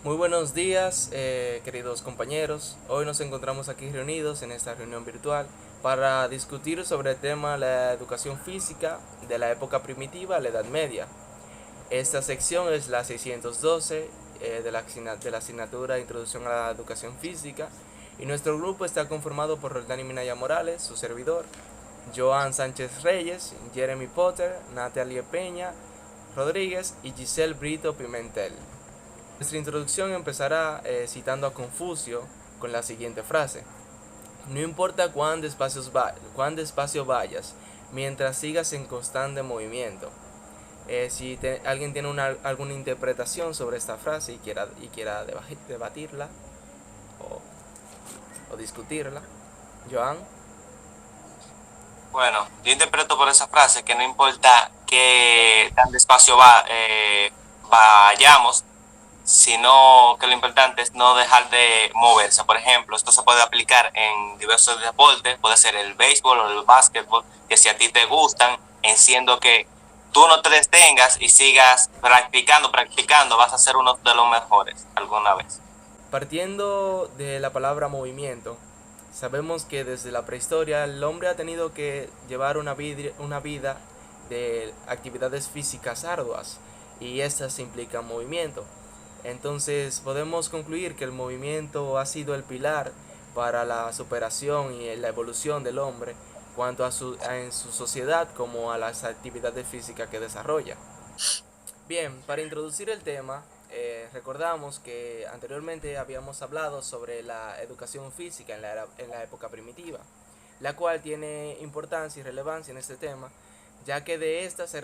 Muy buenos días, queridos compañeros. Hoy nos encontramos aquí reunidos en esta reunión virtual para discutir sobre el tema la educación física de la época primitiva a la Edad Media. Esta sección es la 612 de la asignatura Introducción a la Educación Física y nuestro grupo está conformado por Roldani Minaya Morales, su servidor, Joan Sánchez Reyes, Jeremy Potter, Natalie Peña Rodríguez y Giselle Brito Pimentel. Nuestra introducción empezará citando a Confucio con la siguiente frase: no importa cuán despacio vayas, mientras sigas en constante movimiento. Si alguien tiene alguna interpretación sobre esta frase y quiera debatirla o discutirla, Joan. Bueno, yo interpreto por esa frase que no importa qué tan despacio vayamos, sino que lo importante es no dejar de moverse. Por ejemplo, esto se puede aplicar en diversos deportes, puede ser el béisbol o el básquetbol, que si a ti te gustan, enciendo que tú no te detengas y sigas practicando, vas a ser uno de los mejores alguna vez. Partiendo de la palabra movimiento, sabemos que desde la prehistoria el hombre ha tenido que llevar una vida de actividades físicas arduas y estas implican movimiento. Entonces podemos concluir que el movimiento ha sido el pilar para la superación y la evolución del hombre cuanto en su sociedad como a las actividades físicas que desarrolla. Bien, para introducir el tema, recordamos que anteriormente habíamos hablado sobre la educación física en la época primitiva, la cual tiene importancia y relevancia en este tema, ya que de esta se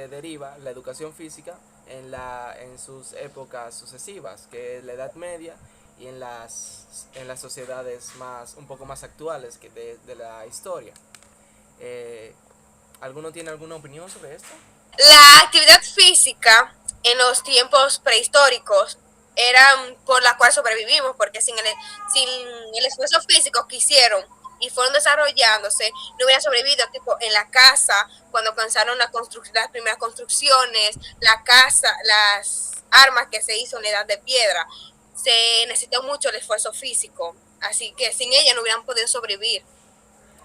deriva la educación física en sus épocas sucesivas, que es la Edad Media y en las sociedades un poco más actuales de la historia. Eh, ¿Alguno tiene alguna opinión sobre esto? La actividad física en los tiempos prehistóricos era por la cual sobrevivimos, porque sin el esfuerzo físico que hicieron y fueron desarrollándose, no hubiera sobrevivido tipo en la casa, cuando comenzaron las primeras construcciones, la casa, las armas que se hizo en la edad de piedra. Se necesitó mucho el esfuerzo físico, así que sin ella no hubieran podido sobrevivir.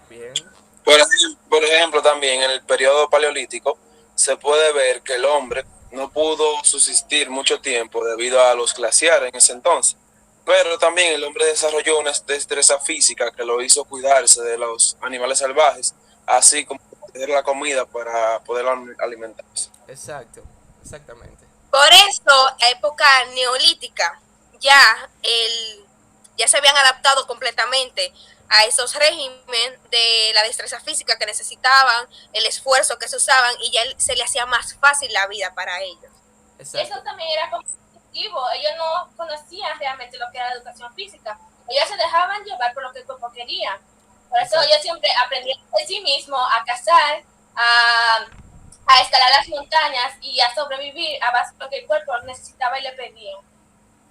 Bien. Por ejemplo, también en el periodo paleolítico se puede ver que el hombre no pudo subsistir mucho tiempo debido a los glaciares en ese entonces. Pero también el hombre desarrolló una destreza física que lo hizo cuidarse de los animales salvajes, así como tener la comida para poder alimentarse. Exacto, exactamente. Por eso, la época neolítica ya, ya se habían adaptado completamente a esos regímenes de la destreza física que necesitaban, el esfuerzo que se usaban y ya se le hacía más fácil la vida para ellos. Exacto. Eso también era competitivo, ellos no conocían realmente lo que era la educación física, ellos se dejaban llevar por lo que el cuerpo quería. Por eso ellos siempre aprendían de sí mismos a cazar, a escalar las montañas y a sobrevivir a base de lo que el cuerpo necesitaba y le pedía.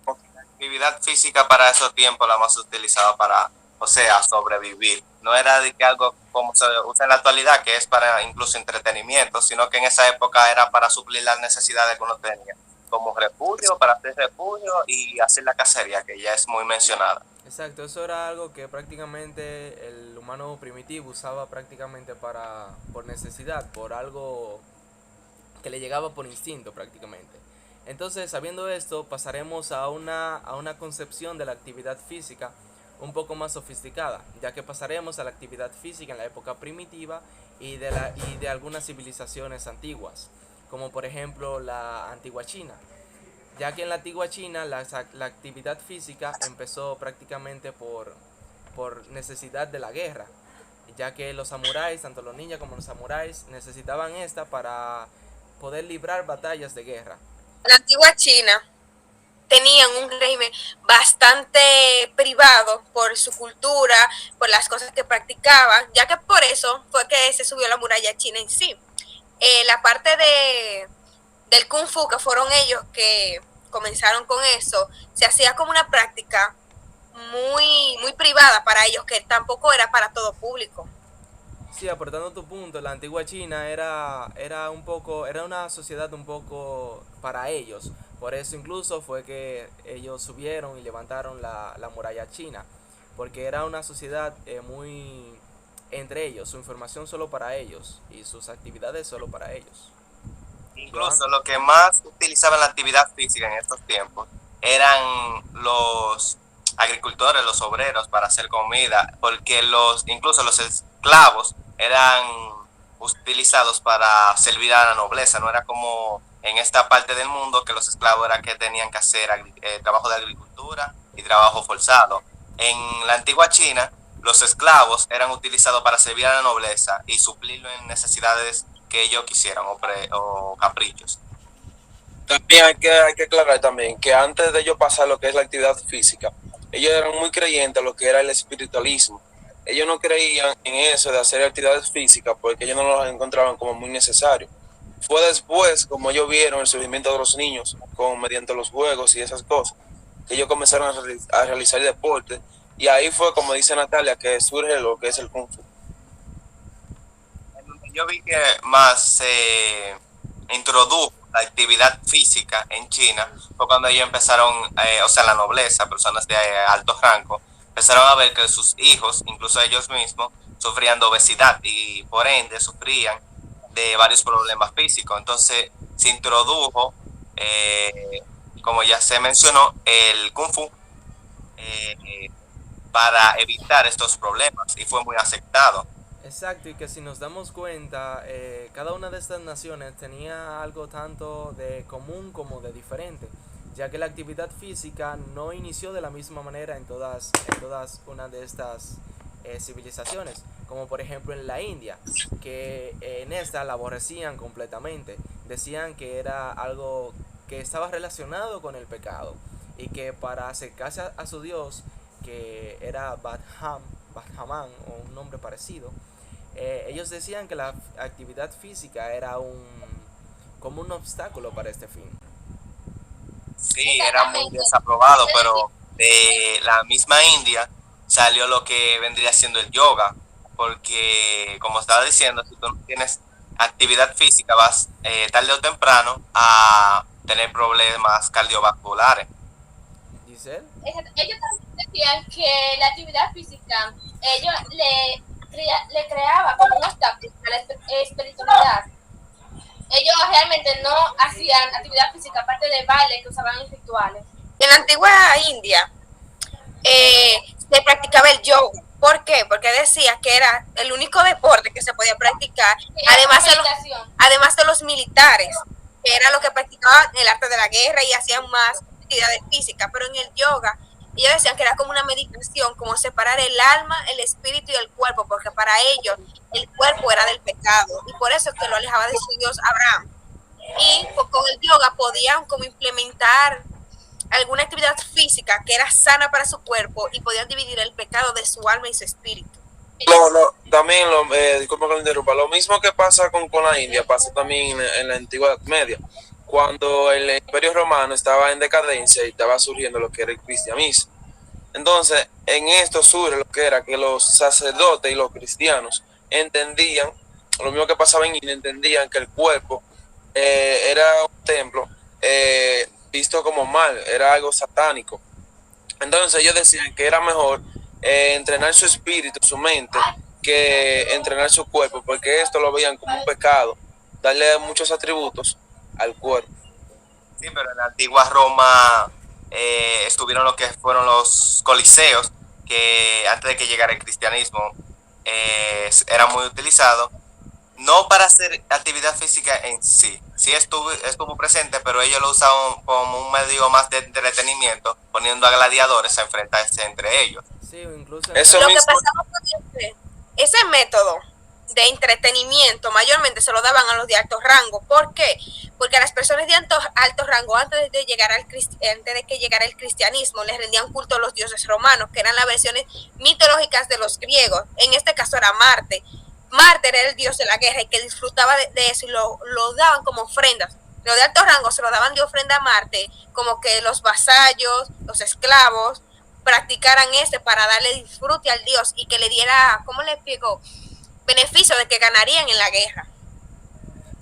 La actividad física para esos tiempos la más utilizada para, o sea, sobrevivir. No era de que algo como se usa en la actualidad, que es para incluso entretenimiento, sino que en esa época era para suplir las necesidades que uno tenía, como refugio, para hacer refugio y hacer la cacería, que ya es muy mencionada. Exacto, eso era algo que prácticamente el humano primitivo usaba prácticamente por necesidad, por algo que le llegaba por instinto prácticamente. Entonces, sabiendo esto, pasaremos a una concepción de la actividad física un poco más sofisticada, ya que pasaremos a la actividad física en la época primitiva y de algunas civilizaciones antiguas, como por ejemplo la antigua China, ya que en la antigua China la actividad física empezó prácticamente por necesidad de la guerra, ya que los samuráis, tanto los ninjas como los samuráis, necesitaban esta para poder librar batallas de guerra. La antigua China tenían un régimen bastante privado por su cultura, por las cosas que practicaban, ya que por eso fue que se subió la muralla china en sí. La parte del Kung Fu, que fueron ellos que comenzaron con eso, se hacía como una práctica muy privada para ellos, que tampoco era para todo público. Sí, aportando tu punto, la antigua China era una sociedad un poco para ellos, Por eso incluso fue que ellos subieron y levantaron la muralla china, porque era una sociedad muy entre ellos, su información solo para ellos y sus actividades solo para ellos. Johan. Incluso lo que más utilizaban la actividad física en estos tiempos eran los agricultores, los obreros para hacer comida, porque incluso los esclavos eran utilizados para servir a la nobleza, no era como en esta parte del mundo que los esclavos eran que tenían que hacer trabajo de agricultura y trabajo forzado. En la antigua China, los esclavos eran utilizados para servir a la nobleza y suplirlo en necesidades que ellos quisieran o caprichos. También hay que aclarar también que antes de ellos pasar lo que es la actividad física, ellos eran muy creyentes a lo que era el espiritualismo. Ellos no creían en eso de hacer actividades físicas porque ellos no lo encontraban como muy necesario. Fue después, como ellos vieron el surgimiento de los niños mediante los juegos y esas cosas, que ellos comenzaron a realizar deporte, y ahí fue, como dice Natalia, que surge lo que es el Kung Fu. Yo vi que más se introdujo la actividad física en China fue cuando ellos empezaron, o sea, la nobleza, personas de alto rango, empezaron a ver que sus hijos, incluso ellos mismos, sufrían de obesidad y por ende sufrían de varios problemas físicos. Entonces se introdujo, como ya se mencionó, el Kung Fu para evitar estos problemas y fue muy aceptado. Exacto, y que si nos damos cuenta, cada una de estas naciones tenía algo tanto de común como de diferente, ya que la actividad física no inició de la misma manera en todas una de estas civilizaciones, como por ejemplo en la India, que en esta la aborrecían completamente, decían que era algo que estaba relacionado con el pecado, y que para acercarse a su dios, que era Badhaman o un nombre parecido, ellos decían que la actividad física era como un obstáculo para este fin. Sí, era muy desaprobado, pero de la misma India salió lo que vendría siendo el yoga, porque como estaba diciendo, si tú no tienes actividad física vas tarde o temprano a tener problemas cardiovasculares. Giselle. Ellos también decían que la actividad física, ellos le creaba como un obstáculo a la espiritualidad. Ellos realmente no hacían actividad física aparte de baile que usaban en rituales. En la antigua India se practicaba el yoga. ¿Por qué? Porque decía que era el único deporte que se podía practicar, además de los militares, que era lo que practicaban el arte de la guerra y hacían más actividades físicas. Pero en el yoga ellos decían que era como una meditación, como separar el alma, el espíritu y el cuerpo, porque para ellos el cuerpo era del pecado, y por eso es que lo alejaba de su Dios Abraham. Y con el yoga podían como implementar alguna actividad física que era sana para su cuerpo y podían dividir el pecado de su alma y su espíritu. También, disculpa que lo interrumpa, lo mismo que pasa con la India, pasa también en la antigua media, cuando el Imperio Romano estaba en decadencia y estaba surgiendo lo que era el cristianismo. Entonces, en esto surge lo que era que los sacerdotes y los cristianos entendían, lo mismo que pasaba en India, entendían que el cuerpo era un templo visto como mal, era algo satánico. Entonces ellos decían que era mejor entrenar su espíritu, su mente, que entrenar su cuerpo, porque esto lo veían como un pecado, darle muchos atributos al cuerpo. Sí, pero en la antigua Roma estuvieron lo que fueron los coliseos, que antes de que llegara el cristianismo era muy utilizado, no para hacer actividad física en sí. Sí estuvo presente, pero ellos lo usaban como un medio más de entretenimiento, poniendo a gladiadores a enfrentarse entre ellos. Sí, incluso Eso Lo mismo. que pasaba con ese método de entretenimiento mayormente se lo daban a los de alto rango. ¿Por qué? Porque a las personas de alto rango, antes de que llegara el cristianismo, les rendían culto a los dioses romanos, que eran las versiones mitológicas de los griegos. En este caso era Marte. Marte era el dios de la guerra y que disfrutaba de eso, y lo daban como ofrendas. Los de alto rango se lo daban de ofrenda a Marte, como que los vasallos, los esclavos, practicaran para darle disfrute al dios y que le diera, ¿cómo le explico?, beneficio de que ganarían en la guerra.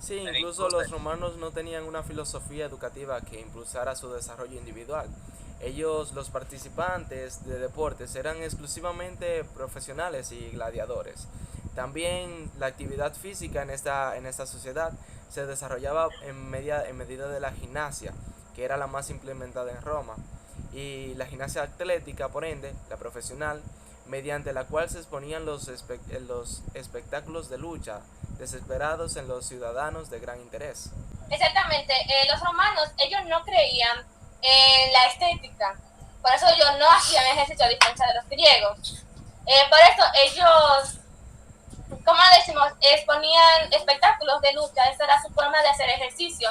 Sí, incluso los romanos no tenían una filosofía educativa que impulsara su desarrollo individual. Ellos, los participantes de deportes, eran exclusivamente profesionales y gladiadores. También la actividad física en esta sociedad se desarrollaba en medida de la gimnasia, que era la más implementada en Roma, y la gimnasia atlética, por ende, la profesional, mediante la cual se exponían los espectáculos de lucha desesperados en los ciudadanos de gran interés. Exactamente, los romanos, ellos no creían en la estética, por eso ellos no hacían ejercicio a diferencia de los griegos. Por eso ellos, como decimos, exponían espectáculos de lucha, esa era su forma de hacer ejercicio,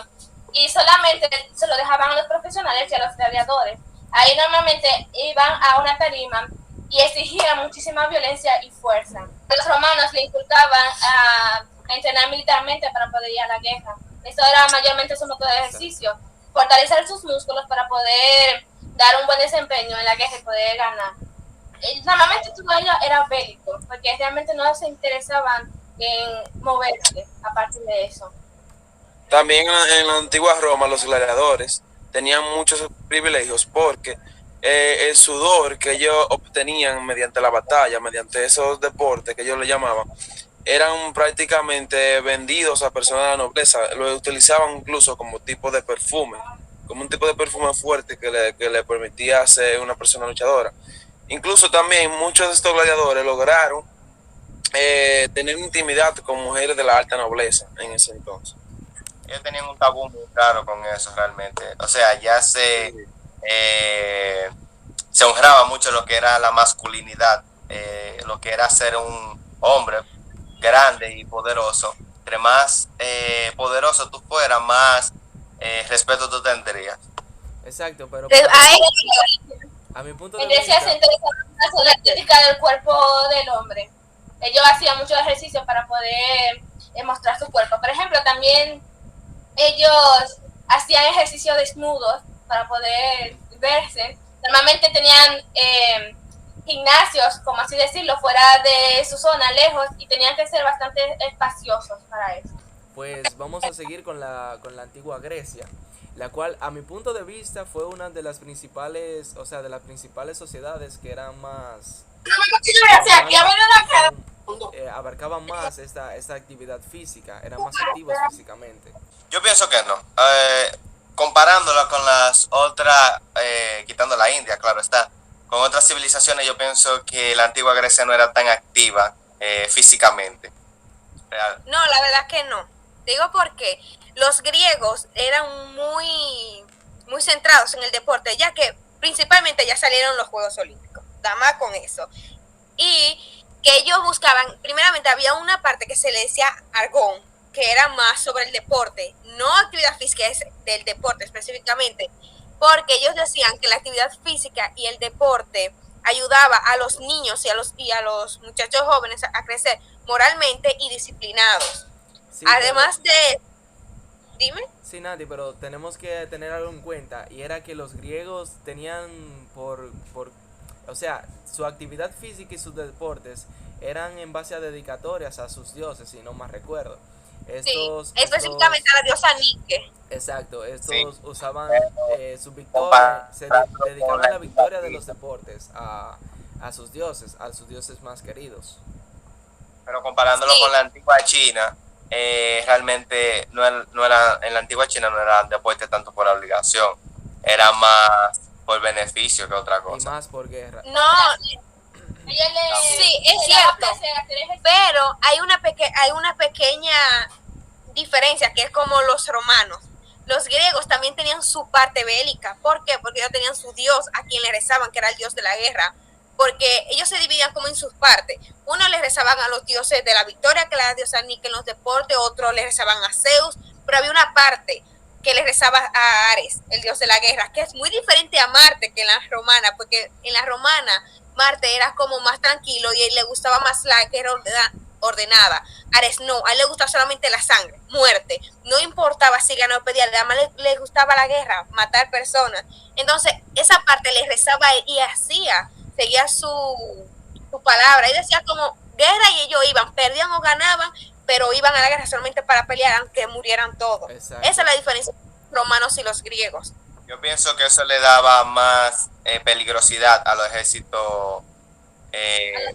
y solamente se lo dejaban a los profesionales y a los gladiadores. Ahí normalmente iban a una tarima y exigían muchísima violencia y fuerza. Los romanos le inculcaban a entrenar militarmente para poder ir a la guerra. Eso era mayormente su método de ejercicio, fortalecer sus músculos para poder dar un buen desempeño en la guerra y poder ganar. Normalmente todo ello era bélico, porque realmente no se interesaban en moverse a partir de eso. También en la antigua Roma los gladiadores tenían muchos privilegios porque el sudor que ellos obtenían mediante la batalla, mediante esos deportes que ellos le llamaban, eran prácticamente vendidos a personas de la nobleza. Lo utilizaban incluso como tipo de perfume, como un tipo de perfume fuerte que le permitía ser una persona luchadora. Incluso también muchos de estos gladiadores lograron tener intimidad con mujeres de la alta nobleza en ese entonces. Ellos tenían un tabú muy claro con eso realmente. O sea, ya se honraba mucho lo que era la masculinidad, lo que era ser un hombre grande y poderoso. Entre más poderoso tú fueras, más respeto tú tendrías. Exacto, pero a mi punto de En Grecia vista, se interesaban más en la estética del cuerpo del hombre. Ellos hacían mucho ejercicio para poder mostrar su cuerpo. Por ejemplo, también ellos hacían ejercicio desnudos para poder verse. Normalmente tenían gimnasios, como así decirlo, fuera de su zona, lejos, y tenían que ser bastante espaciosos para eso. pues vamos a seguir con la antigua Grecia, la cual a mi punto de vista fue una de las principales, o sea, de las principales sociedades que eran más abarcaban más esta actividad física, eran más activos físicamente. Yo pienso que no. Comparándola con las otras, quitando la India, claro está, con otras civilizaciones, yo pienso que la antigua Grecia no era tan activa físicamente. Real. No, la verdad que no. Digo porque los griegos eran muy centrados en el deporte, ya que principalmente ya salieron los Juegos Olímpicos, nada más con eso. Y que ellos buscaban, primeramente había una parte que se le decía argón, que era más sobre el deporte, no actividad física, es del deporte específicamente, porque ellos decían que la actividad física y el deporte ayudaba a los niños y a los muchachos jóvenes a crecer moralmente y disciplinados. Sí, Además de... Dime. Sí, Nati, pero tenemos que tener algo en cuenta, y era que los griegos tenían o sea, su actividad física y sus deportes eran en base a dedicatorias a sus dioses, si no más recuerdo. Específicamente a la diosa Nike. Exacto, estos Sí. usaban su victoria, dedicaban la victoria de los deportes a sus dioses más queridos. Pero comparándolo Sí. con la antigua China, realmente no era, en la antigua China no era deporte tanto por obligación, era más por beneficio que otra Y cosa. más por guerra. No, Ella sí, es le daba cierto, placer hacer ejercicio. pero hay una pequeña diferencia que es como los romanos. Los griegos también tenían su parte bélica. ¿Por qué? Porque ellos tenían su dios a quien le rezaban, que era el dios de la guerra. Porque ellos se dividían como en sus partes. Uno les rezaban a los dioses de la victoria, que era la diosa Nike en los deportes, otros les rezaban a Zeus, pero había una parte que les rezaba a Ares, el dios de la guerra, que es muy diferente a Marte que en la romana, porque en la romana Marte era como más tranquilo y a él le gustaba más la guerra ordenada. Ares no, a él le gustaba solamente la sangre, muerte, no importaba si ganaba o perdía, además le gustaba la guerra, matar personas. Entonces esa parte le rezaba y seguía su palabra, y decía como guerra, y ellos iban, perdían o ganaban, pero iban a la guerra solamente para pelear, aunque murieran todos. Exacto. Esa es la diferencia entre los romanos y los griegos. Yo pienso que eso le daba más peligrosidad a los ejércitos,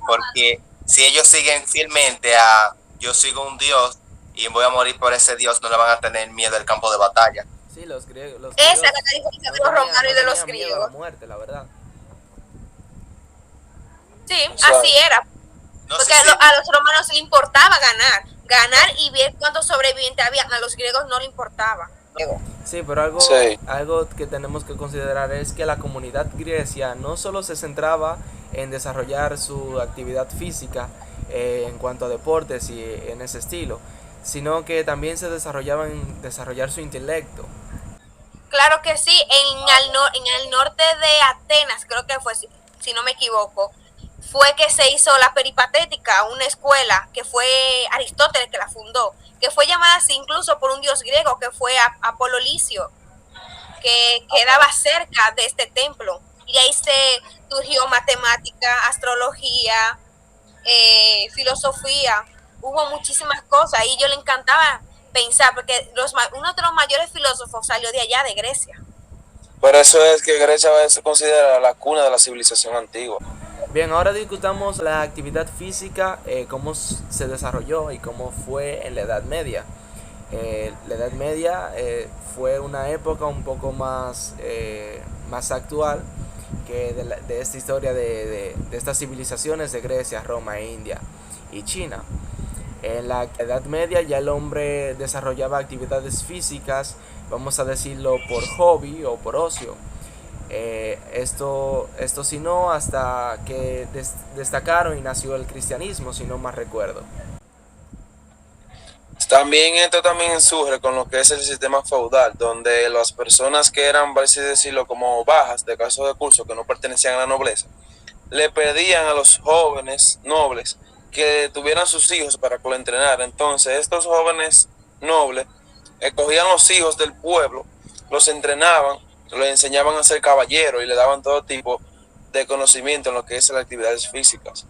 porque si ellos siguen fielmente a yo sigo un dios y voy a morir por ese dios, no le van a tener miedo al campo de batalla. Sí, los griegos. Esa es la diferencia de los romanos y de los tenían miedo a la griegos. muerte, la verdad. Sí, así era. No Porque sé si, a los romanos le importaba ganar y ver cuántos sobrevivientes había. A los griegos no le importaba. Sí, pero Sí. algo que tenemos que considerar es que la comunidad griega no solo se centraba en desarrollar su actividad física en cuanto a deportes y en ese estilo, sino que también se desarrollaba en desarrollar su intelecto. Claro que sí, en el norte de Atenas, creo que fue, si no me equivoco, fue que se hizo la Peripatética, una escuela que fue Aristóteles que la fundó, que fue llamada así incluso por un dios griego que fue Apolo Licio, que quedaba cerca de este templo. Y ahí se surgió matemática, astrología, filosofía, hubo muchísimas cosas y yo le encantaba pensar, porque uno de los mayores filósofos salió de allá, de Grecia. Por eso es que Grecia se considera la cuna de la civilización antigua. Bien, ahora discutamos la actividad física, cómo se desarrolló y cómo fue en la Edad Media. La Edad Media fue una época un poco más actual que de esta historia de estas civilizaciones de Grecia, Roma, India y China. En la Edad Media ya el hombre desarrollaba actividades físicas, vamos a decirlo, por hobby o por ocio. Esto sí no, hasta que destacaron y nació el cristianismo, si no más recuerdo. También esto también surge con lo que es el sistema feudal, donde las personas que eran, por así decirlo, como bajas de caso de curso, que no pertenecían a la nobleza, le pedían a los jóvenes nobles que tuvieran sus hijos para que lo entrenaran. Entonces estos jóvenes nobles escogían los hijos del pueblo, los entrenaban, los enseñaban a ser caballeros y le daban todo tipo de conocimiento en lo que es las actividades físicas.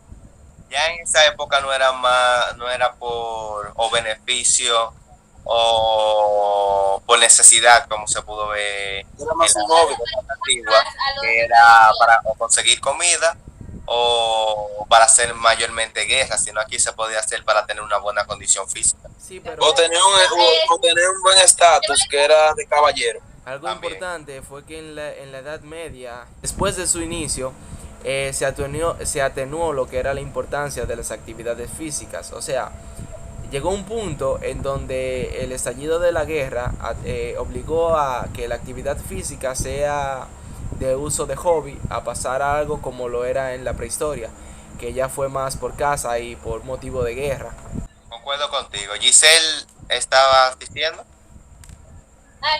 ya en esa época no era por o beneficio o por necesidad, como se pudo ver Era más en un la hobby. época antigua, que era para o conseguir comida o para hacer mayormente guerra, sino aquí se podía hacer para tener una buena condición física. Sí, pero O tener un buen estatus que era de caballero. algo También. importante fue que en la Edad Media, después de su inicio, se atenuó lo que era la importancia de las actividades físicas. O sea, llegó un punto en donde el estallido de la guerra obligó a que la actividad física sea de uso de hobby, a pasar a algo como lo era en la prehistoria, que ya fue más por caza y por motivo de guerra. Concuerdo contigo. Giselle estaba diciendo.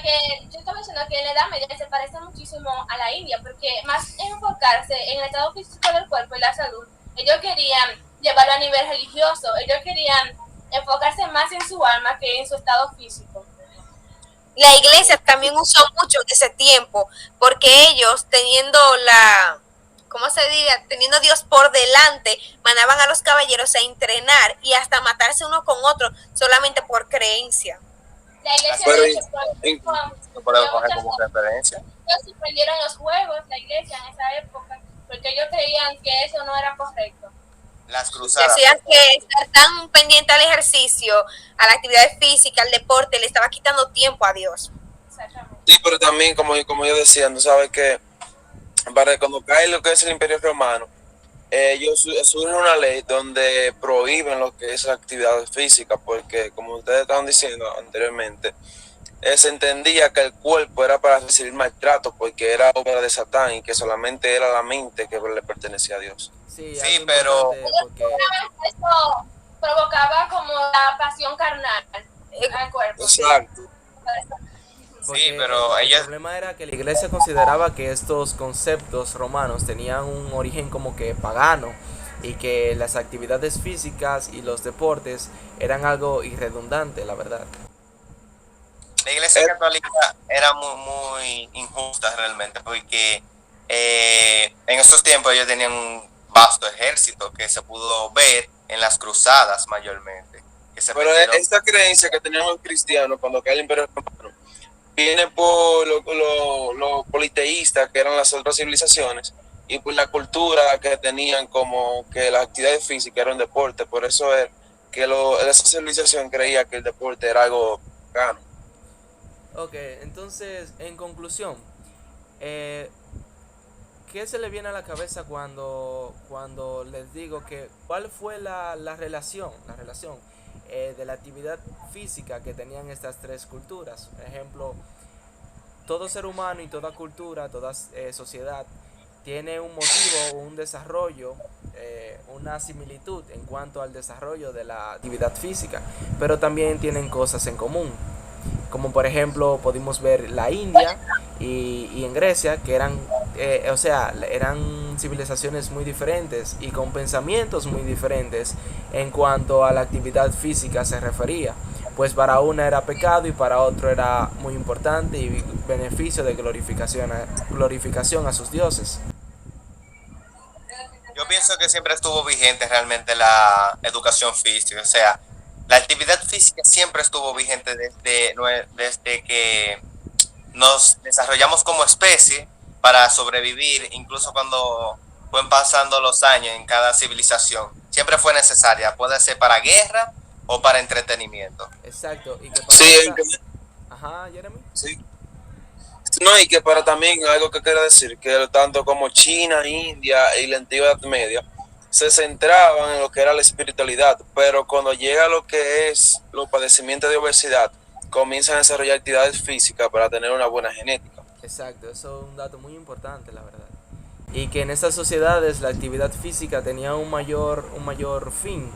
Que yo estaba diciendo que en la Edad Media se parece muchísimo a la India, porque más enfocarse en el estado físico del cuerpo y la salud, ellos querían llevarlo a nivel religioso, ellos querían enfocarse más en su alma que en su estado físico. La iglesia también usó mucho en ese tiempo, porque ellos ¿cómo se diría? Teniendo a Dios por delante, mandaban a los caballeros a entrenar y hasta matarse uno con otro solamente por creencia. La iglesia Pero de hecho, Lo podemos coger como referencia. ellos suspendieron los juegos, la iglesia en esa época, porque ellos creían que eso no era correcto. Las cruzadas. Decían que estar tan pendiente al ejercicio, a la actividad física, al deporte, le estaba quitando tiempo a Dios. Exactamente. Sí, pero también, como yo decía, tú sabes que para cuando cae lo que es el Imperio Romano, surge una ley donde prohíben lo que es la actividad física, porque como ustedes estaban diciendo anteriormente, se entendía que el cuerpo era para recibir maltrato, porque era obra de Satán y que solamente era la mente que le pertenecía a Dios. Sí, Sí, algo pero- importante porque Eso provocaba como la pasión carnal al cuerpo. Exacto. Sí, pero el ella- problema era que la iglesia consideraba que estos conceptos romanos tenían un origen como que pagano y que las actividades físicas y los deportes eran algo irredundante, la verdad. La iglesia católica era muy injusta realmente, porque en esos tiempos ellos tenían un vasto ejército que se pudo ver en las cruzadas mayormente. que se Pero perdieron. esta creencia que teníamos los cristianos cuando cae el Imperio Romano viene por los politeístas, que eran las otras civilizaciones, y por la cultura que tenían como que las actividades físicas eran un deporte. Por eso es que esa civilización creía que el deporte era algo bacano. Ok, entonces, en conclusión, eh, ¿qué se le viene a la cabeza cuando les digo que cuál fue la relación de la actividad física que tenían estas tres culturas? Por ejemplo, todo ser humano y toda cultura, toda sociedad tiene un motivo, un desarrollo, una similitud en cuanto al desarrollo de la actividad física, pero también tienen cosas en común, como por ejemplo pudimos ver la India y en Grecia, que eran civilizaciones muy diferentes y con pensamientos muy diferentes en cuanto a la actividad física se refería, pues para una era pecado y para otro era muy importante y beneficio de glorificación a sus dioses. Yo pienso que siempre estuvo vigente realmente la educación física, o sea, la actividad física siempre estuvo vigente desde que nos desarrollamos como especie para sobrevivir, incluso cuando fueron pasando los años en cada civilización. Siempre fue necesaria, puede ser para guerra o para entretenimiento. Exacto, y que para Sí, esa... Ajá, Jeremy. sí. No, y que para también algo que quiero decir, que tanto como China, India y la Antigüedad Media se centraban en lo que era la espiritualidad, pero cuando llega lo que es los padecimientos de obesidad, comienzan a desarrollar actividades físicas para tener una buena genética. Exacto, eso es un dato muy importante, la verdad. Y que en estas sociedades la actividad física tenía un mayor fin.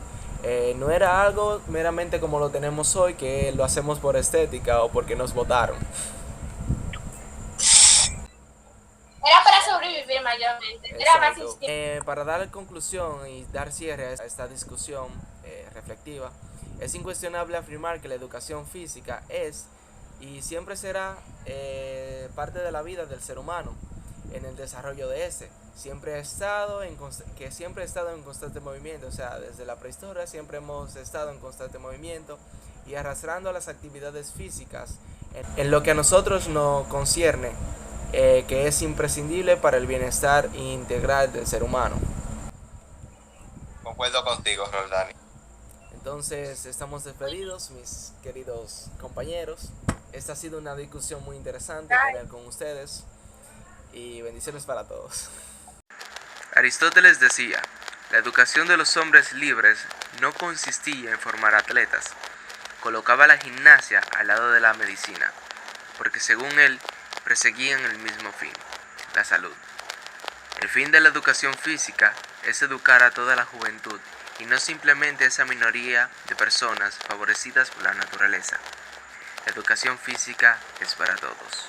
No era algo meramente como lo tenemos hoy, que lo hacemos por estética o porque nos votaron. Era para sobrevivir mayormente. Era más Exacto. instinto. Para dar conclusión y dar cierre a esta discusión reflexiva, es incuestionable afirmar que la educación física es y siempre será parte de la vida del ser humano en el desarrollo de ese. Siempre ha estado en constante movimiento, o sea, desde la prehistoria siempre hemos estado en constante movimiento y arrastrando las actividades físicas en lo que a nosotros nos concierne, que es imprescindible para el bienestar integral del ser humano. Concuerdo contigo, Roldani. Entonces estamos despedidos, mis queridos compañeros. Esta ha sido una discusión muy interesante tener con ustedes y bendiciones para todos. Aristóteles decía, la educación de los hombres libres no consistía en formar atletas, colocaba la gimnasia al lado de la medicina, porque según él perseguían el mismo fin, la salud. El fin de la educación física es educar a toda la juventud y no simplemente a esa minoría de personas favorecidas por la naturaleza. La educación física es para todos.